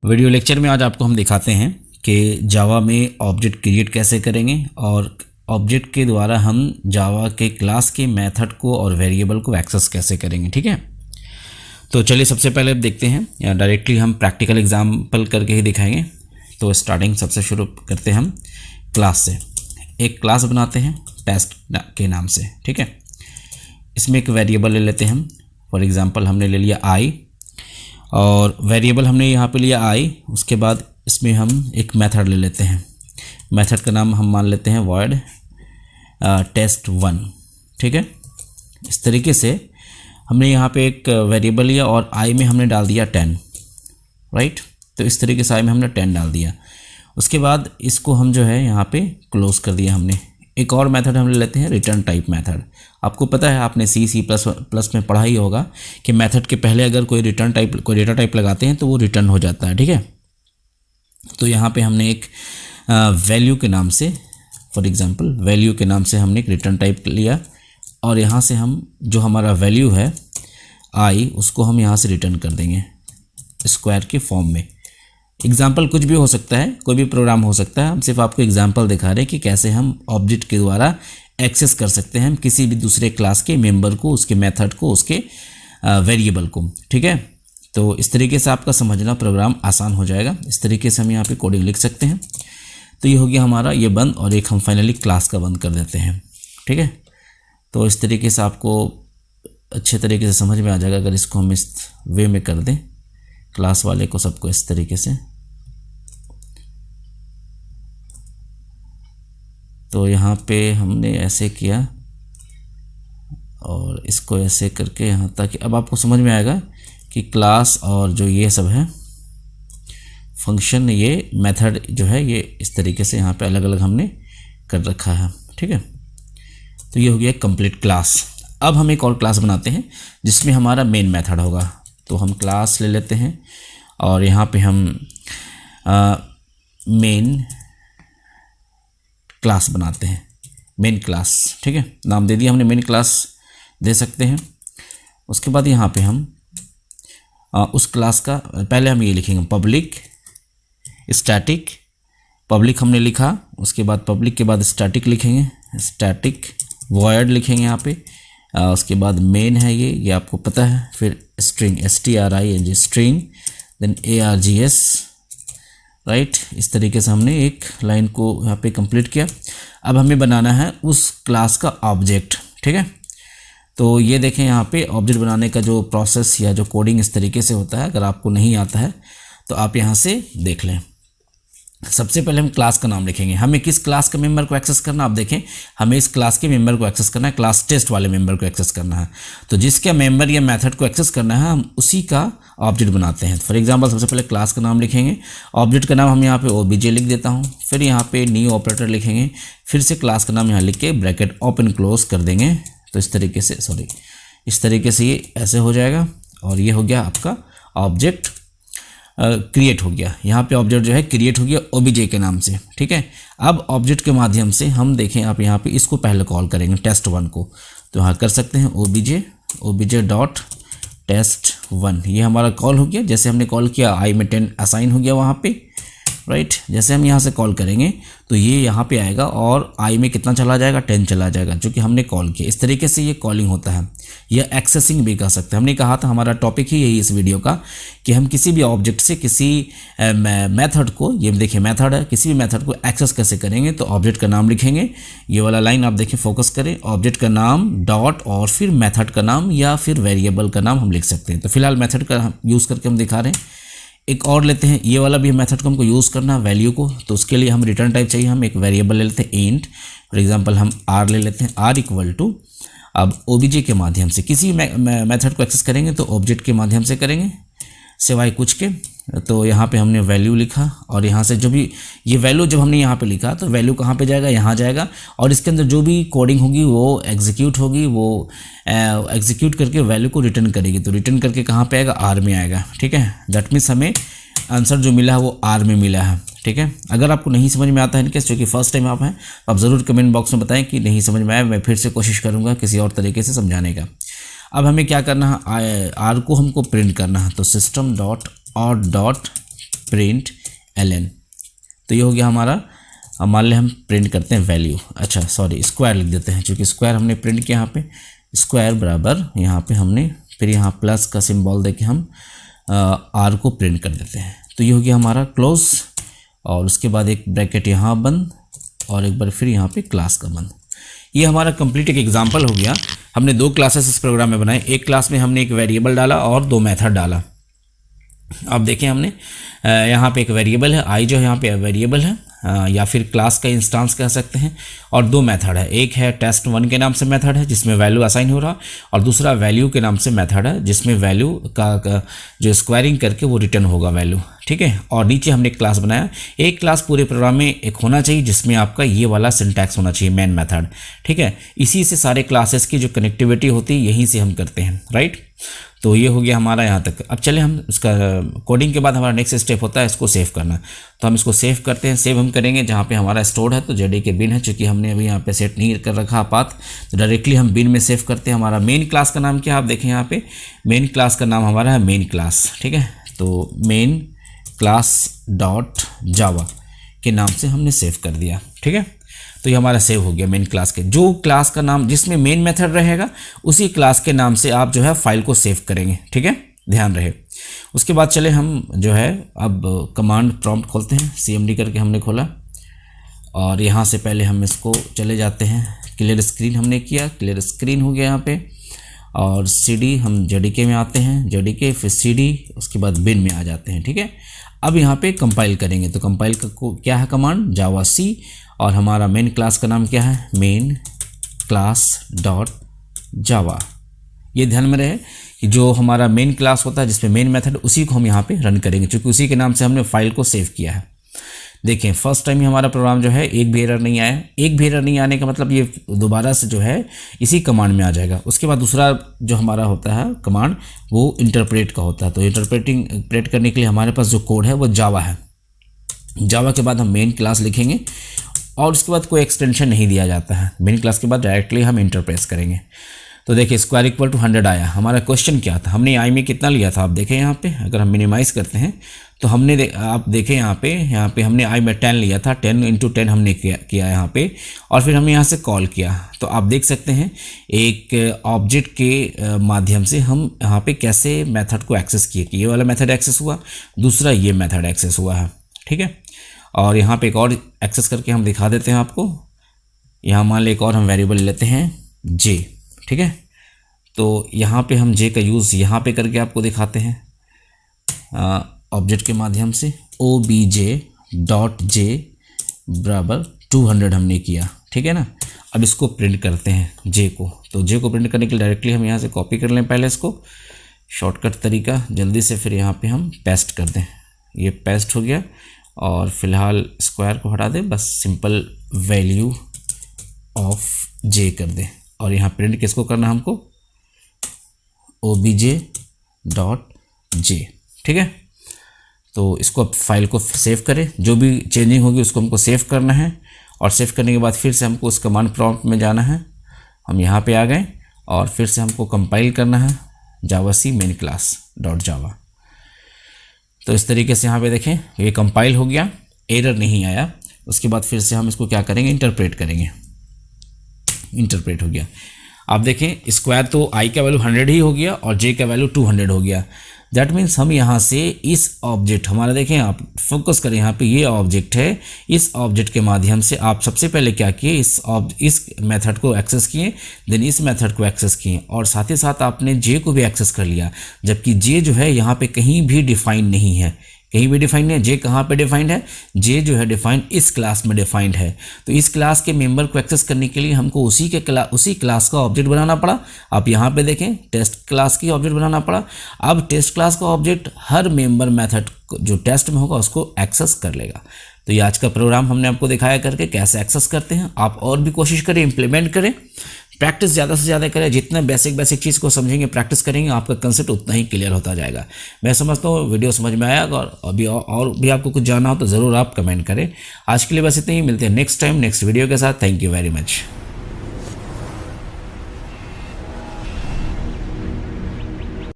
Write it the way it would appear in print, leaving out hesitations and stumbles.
Video lecture में आज आपको हम दिखाते हैं कि जावा में ऑब्जेक्ट क्रिएट कैसे करेंगे और ऑब्जेक्ट के द्वारा हम जावा के क्लास के मेथड को और वेरिएबल को एक्सेस कैसे करेंगे। ठीक है, तो चलिए सबसे पहले देखते हैं या डायरेक्टली हम प्रैक्टिकल एग्जाम्पल करके ही दिखाएंगे। तो स्टार्टिंग सबसे शुरू करते हैं हम क्लास से। एक क्लास बनाते हैं टेस्ट के नाम से। ठीक है, इसमें एक वेरिएबल ले लेते हैं हम। फॉर एग्ज़ाम्पल हमने ले लिया आई और वेरिएबल हमने यहाँ पे लिया आई। उसके बाद इसमें हम एक मेथड ले लेते हैं। मेथड का नाम हम मान लेते हैं void test1। ठीक है, इस तरीके से हमने यहाँ पे एक वेरिएबल लिया और आई में हमने डाल दिया 10। राइट, तो इस तरीके से आई में हमने 10 डाल दिया। उसके बाद इसको हम जो है यहाँ पे क्लोज कर दिया हमने। एक और मेथड हम ले लेते हैं रिटर्न टाइप मेथड। आपको पता है आपने C++ में पढ़ा ही होगा कि मेथड के पहले अगर कोई रिटर्न टाइप कोई डेटा टाइप लगाते हैं तो वो रिटर्न हो जाता है। ठीक है, तो यहाँ पे हमने एक वैल्यू के नाम से, फॉर एग्जांपल वैल्यू के नाम से हमने एक रिटर्न टाइप लिया और यहाँ से हम जो हमारा वैल्यू है आई उसको हम यहाँ से रिटर्न कर देंगे स्क्वायर के फॉर्म में। एग्जाम्पल कुछ भी हो सकता है, कोई भी प्रोग्राम हो सकता है। हम सिर्फ आपको एग्जाम्पल दिखा रहे हैं कि कैसे हम ऑब्जेक्ट के द्वारा एक्सेस कर सकते हैं हम किसी भी दूसरे क्लास के मेंबर को, उसके मेथड को, उसके वेरिएबल को। ठीक है, तो इस तरीके से आपका समझना प्रोग्राम आसान हो जाएगा। इस तरीके से हम यहाँ पे कोडिंग लिख सकते हैं। तो ये हो गया हमारा ये बंद और एक हम फाइनली क्लास का बंद कर देते हैं। ठीक है, तो इस तरीके से आपको अच्छे तरीके से समझ में आ जाएगा अगर इसको हम इस वे में कर दें, क्लास वाले को सबको इस तरीके से। तो यहाँ पे हमने ऐसे किया और इसको ऐसे करके यहाँ तक। अब आपको समझ में आएगा कि क्लास और जो ये सब है फंक्शन, ये मेथड जो है ये इस तरीके से यहाँ पे अलग अलग हमने कर रखा है। ठीक है, तो ये हो गया कंप्लीट क्लास। अब हम एक और क्लास बनाते हैं जिसमें हमारा मेन मेथड होगा। तो हम क्लास ले लेते हैं और यहाँ पे हम मेन क्लास बनाते हैं, मेन क्लास। ठीक है, नाम दे दिया हमने, मेन क्लास दे सकते हैं। उसके बाद यहाँ पे हम उस क्लास का पहले हम ये लिखेंगे पब्लिक स्टैटिक। पब्लिक हमने लिखा, उसके बाद पब्लिक के बाद स्टैटिक लिखेंगे, स्टैटिक वॉइड लिखेंगे यहाँ पे। उसके बाद मेन है ये आपको पता है। फिर string string string, then args। Right, इस तरीके से हमने एक लाइन को यहाँ पे कंप्लीट किया। अब हमें बनाना है उस क्लास का ऑब्जेक्ट। ठीक है, तो ये देखें यहाँ पे ऑब्जेक्ट बनाने का जो प्रोसेस या जो कोडिंग इस तरीके से होता है। अगर आपको नहीं आता है तो आप यहाँ से देख लें। सबसे पहले हम क्लास का नाम लिखेंगे। हमें किस क्लास के मेंबर को एक्सेस करना, आप देखें हमें इस क्लास के मेंबर को एक्सेस करना है, क्लास टेस्ट वाले मेंबर को एक्सेस करना है। तो जिसका मेंबर या मेथड को एक्सेस करना है हम उसी का ऑब्जेक्ट बनाते हैं। फॉर एग्जांपल सबसे पहले क्लास का नाम लिखेंगे, ऑब्जेक्ट का नाम हम यहाँ पे obj लिख देता हूँ, फिर यहाँ पे न्यू ऑपरेटर लिखेंगे, फिर से क्लास का नाम यहाँ लिख के ब्रैकेट ओपन क्लोज कर देंगे। तो इस तरीके से इस तरीके से ये ऐसे हो जाएगा और ये हो गया आपका ऑब्जेक्ट क्रिएट हो गया। यहाँ पे ऑब्जेक्ट जो है क्रिएट हो गया obj के नाम से। ठीक है, अब ऑब्जेक्ट के माध्यम से हम देखें, आप यहाँ पे इसको पहले कॉल करेंगे test1 को। तो यहाँ कर सकते हैं obj डॉट test1। ये हमारा कॉल हो गया। जैसे हमने कॉल किया आई में 10 असाइन हो गया वहाँ पे। राइट, जैसे हम यहाँ से कॉल करेंगे तो ये यहाँ पे आएगा और आई में कितना चला जाएगा, 10 चला जाएगा, जो कि हमने कॉल किया। इस तरीके से ये कॉलिंग होता है। यह एक्सेसिंग भी कर सकते हैं। हमने कहा था हमारा टॉपिक ही यही इस वीडियो का कि हम किसी भी ऑब्जेक्ट से किसी मेथड को, ये देखिए मेथड है, किसी भी मेथड को एक्सेस कैसे करेंगे। तो ऑब्जेक्ट का नाम लिखेंगे, ये वाला लाइन आप देखिए फोकस करें, ऑब्जेक्ट का नाम डॉट और फिर मेथड का नाम या फिर वेरिएबल का नाम हम लिख सकते हैं। तो फिलहाल मेथड का यूज़ करके हम दिखा रहे हैं। एक और लेते हैं, ये वाला भी मेथड को हमको यूज़ करना है वैल्यू को। तो उसके लिए हम रिटर्न टाइप चाहिए, हम एक वेरिएबल ले लेते हैं इंट। फॉर एग्जांपल हम r ले लेते हैं, r इक्वल टू, अब obj के माध्यम से किसी मेथड को एक्सेस करेंगे तो ऑब्जेक्ट के माध्यम से करेंगे सिवाय कुछ के। तो यहाँ पे हमने वैल्यू लिखा और यहाँ से जो भी ये वैल्यू जब हमने यहाँ पे लिखा तो वैल्यू कहाँ पे जाएगा, यहाँ जाएगा और इसके अंदर जो भी कोडिंग होगी वो एग्जीक्यूट होगी, वो एग्जीक्यूट करके वैल्यू को रिटर्न करेगी। तो रिटर्न करके कहाँ पे आएगा, आर में आएगा। ठीक है, दैट मीन्स हमें आंसर जो मिला है वो आर में मिला है। ठीक है, अगर आपको नहीं समझ में आता है इनकेस, क्योंकि फर्स्ट टाइम आप हैं, तो आप ज़रूर कमेंट बॉक्स में बताएं कि नहीं समझ में आया। मैं फिर से कोशिश करूँगा किसी और तरीके से समझाने का। अब हमें क्या करना है, आर को हमको प्रिंट करना है। तो system dot out dot print ln। तो ये हो गया हमारा। अब मान लें हम प्रिंट करते हैं वैल्यू, अच्छा सॉरी स्क्वायर लिख देते हैं, क्योंकि स्क्वायर हमने प्रिंट किया यहाँ पे, स्क्वायर बराबर यहाँ पे हमने फिर यहाँ प्लस का सिंबल दे के हम आर को प्रिंट कर देते हैं। तो ये हो गया हमारा क्लोज, और उसके बाद एक ब्रैकेट यहाँ बंद और एक बार फिर यहाँ पे क्लास का बंद। ये हमारा कंप्लीट एक एग्जांपल हो गया। हमने 2 क्लासेस इस प्रोग्राम में बनाए। एक क्लास में हमने एक वेरिएबल डाला और 2 मेथड डाला। अब देखें हमने यहाँ पे एक वेरिएबल है आई, जो है यहाँ पे वेरिएबल है या फिर क्लास का इंस्टेंस कह सकते हैं, और 2 मेथड है। एक है test1 के नाम से मेथड है जिसमें वैल्यू असाइन हो रहा, और दूसरा वैल्यू के नाम से मेथड है जिसमें वैल्यू का जो स्क्वायरिंग करके वो रिटर्न होगा वैल्यू, ठीक है। और नीचे हमने एक क्लास बनाया। एक क्लास पूरे प्रोग्राम में एक होना चाहिए जिसमें आपका ये वाला सिंटैक्स होना चाहिए, मेन मेथड, ठीक है। इसी से सारे क्लासेस की जो कनेक्टिविटी होती है यहीं से हम करते हैं, राइट। तो ये हो गया हमारा यहाँ तक। अब चले हम इसका कोडिंग के बाद हमारा नेक्स्ट स्टेप होता है इसको सेव करना। तो हम इसको सेव करते हैं। सेव हम करेंगे जहाँ पे हमारा स्टोर्ड है, तो JDK बिन है, चूँकि हमने अभी यहाँ पे सेट नहीं कर रखा पाथ, तो डायरेक्टली हम बिन में सेव करते हैं। हमारा मेन क्लास का नाम क्या है आप देखें यहाँ पे, मेन क्लास का नाम हमारा है मेन क्लास, ठीक है। तो मेन क्लास डॉट जावा के नाम से हमने सेव कर दिया, ठीक है। तो ये हमारा सेव हो गया मेन क्लास के। जो क्लास का नाम जिसमें मेन मेथड रहेगा उसी क्लास के नाम से आप जो है फाइल को सेव करेंगे, ठीक है, ध्यान रहे। उसके बाद चले हम जो है अब कमांड प्रॉम्प्ट खोलते हैं। CMD करके हमने खोला और यहाँ से पहले हम इसको चले जाते हैं, क्लियर स्क्रीन हमने किया, क्लियर स्क्रीन हो गया यहाँ पे, और CD हम JDK में आते हैं, JDK फिर CD, उसके बाद बिन में आ जाते हैं, ठीक है। अब यहाँ पे कंपाइल करेंगे। तो कंपाइल का क्या है कमांड, जावा C, और हमारा मेन क्लास का नाम क्या है, मेन क्लास डॉट जावा। ये ध्यान में रहे कि जो हमारा मेन क्लास होता है जिसमें मेन मेथड, उसी को हम यहाँ पे रन करेंगे, क्योंकि उसी के नाम से हमने फाइल को सेव किया है। देखें फर्स्ट टाइम ही हमारा प्रोग्राम जो है एक भी एरर नहीं आया। एक भी एरर नहीं आने का मतलब ये दोबारा से जो है इसी कमांड में आ जाएगा। उसके बाद दूसरा जो हमारा होता है कमांड वो इंटरप्रेट का होता है। तो इंटरप्रेट करने के लिए हमारे पास जो कोड है वो जावा है। जावा के बाद हम मेन क्लास लिखेंगे और उसके बाद कोई एक्सटेंशन नहीं दिया जाता है। मेन क्लास के बाद डायरेक्टली हम इंटरप्रेस करेंगे। तो देखिए स्क्वायर इक्वल टू 100 आया। हमारा क्वेश्चन क्या था, हमने आई में कितना लिया था आप देखें यहाँ पे। अगर हम मिनिमाइज़ करते हैं तो हमने आप देखें यहाँ पे हमने आई में 10 लिया था, 10 × 10 हमने किया यहाँ पे, और फिर हमने यहाँ से कॉल किया। तो आप देख सकते हैं एक ऑब्जेक्ट के माध्यम से हम यहाँ पे कैसे मेथड को एक्सेस किए कि ये वाला मेथड एक्सेस हुआ, दूसरा ये मेथड एक्सेस हुआ है, ठीक है। और यहाँ पे एक और एक्सेस करके हम दिखा देते हैं आपको। यहाँ मान लें एक और हम वेरिएबल लेते हैं जे, ठीक है। तो यहाँ पे हम जे का यूज़ यहाँ पे करके आपको दिखाते हैं ऑब्जेक्ट के माध्यम से। obj.j बराबर 200 हमने किया, ठीक है ना। अब इसको प्रिंट करते हैं जे को। तो जे को प्रिंट करने के लिए डायरेक्टली हम यहाँ से कॉपी कर लें पहले इसको, शॉर्टकट तरीका जल्दी से, फिर यहाँ पे हम पेस्ट कर दें। ये पेस्ट हो गया और फिलहाल स्क्वायर को हटा दें, बस सिंपल वैल्यू ऑफ जे कर दें। और यहाँ प्रिंट किसको करना हमको, obj.j, ठीक है। तो इसको अब फाइल को सेव करें, जो भी चेंजिंग होगी उसको हमको सेव करना है। और सेव करने के बाद फिर से हमको उस कमांड प्रॉम्प्ट में जाना है। हम यहाँ पे आ गए और फिर से हमको कंपाइल करना है जावा सी मेन क्लास डॉट जावा। तो इस तरीके से यहाँ पे देखें ये कंपाइल हो गया, एरर नहीं आया। उसके बाद फिर से हम इसको क्या करेंगे, इंटरप्रेट करेंगे। इंटरप्रेट हो गया। आप देखें स्क्वायर तो आई का वैल्यू 100 ही हो गया और जे का वैल्यू 200 हो गया। दैट मीन्स हम यहाँ से इस ऑब्जेक्ट, हमारा देखें आप फोकस करें यहाँ पे, ये ऑब्जेक्ट है। इस ऑब्जेक्ट के माध्यम से आप सबसे पहले क्या किए, इस मेथड को एक्सेस किए, देन इस मेथड को एक्सेस किए, और साथ ही साथ आपने जे को भी एक्सेस कर लिया। जबकि जे जो है यहाँ पे कहीं भी डिफाइंड नहीं है, कहीं भी डिफाइंड है। जे कहाँ पे डिफाइंड है, जे जो है डिफाइंड इस क्लास में डिफाइंड है। तो इस क्लास के मेंबर को एक्सेस करने के लिए हमको उसी क्लास का ऑब्जेक्ट बनाना पड़ा। आप यहाँ पे देखें टेस्ट क्लास की ऑब्जेक्ट बनाना पड़ा। अब टेस्ट क्लास का ऑब्जेक्ट हर मेंबर मेथड जो टेस्ट में होगा उसको एक्सेस कर लेगा। तो ये आज का प्रोग्राम हमने आपको दिखाया करके कैसे एक्सेस करते हैं। आप और भी कोशिश करें, इम्प्लीमेंट करें, प्रैक्टिस ज़्यादा से ज़्यादा करें। जितना बेसिक चीज़ को समझेंगे, प्रैक्टिस करेंगे, आपका कंसेप्ट उतना ही क्लियर होता जाएगा। मैं समझता हूँ वीडियो समझ में आया। और अभी और भी आपको कुछ जानना हो तो ज़रूर आप कमेंट करें। आज के लिए बस इतना ही, मिलते हैं नेक्स्ट टाइम नेक्स्ट वीडियो के साथ। Thank you very much.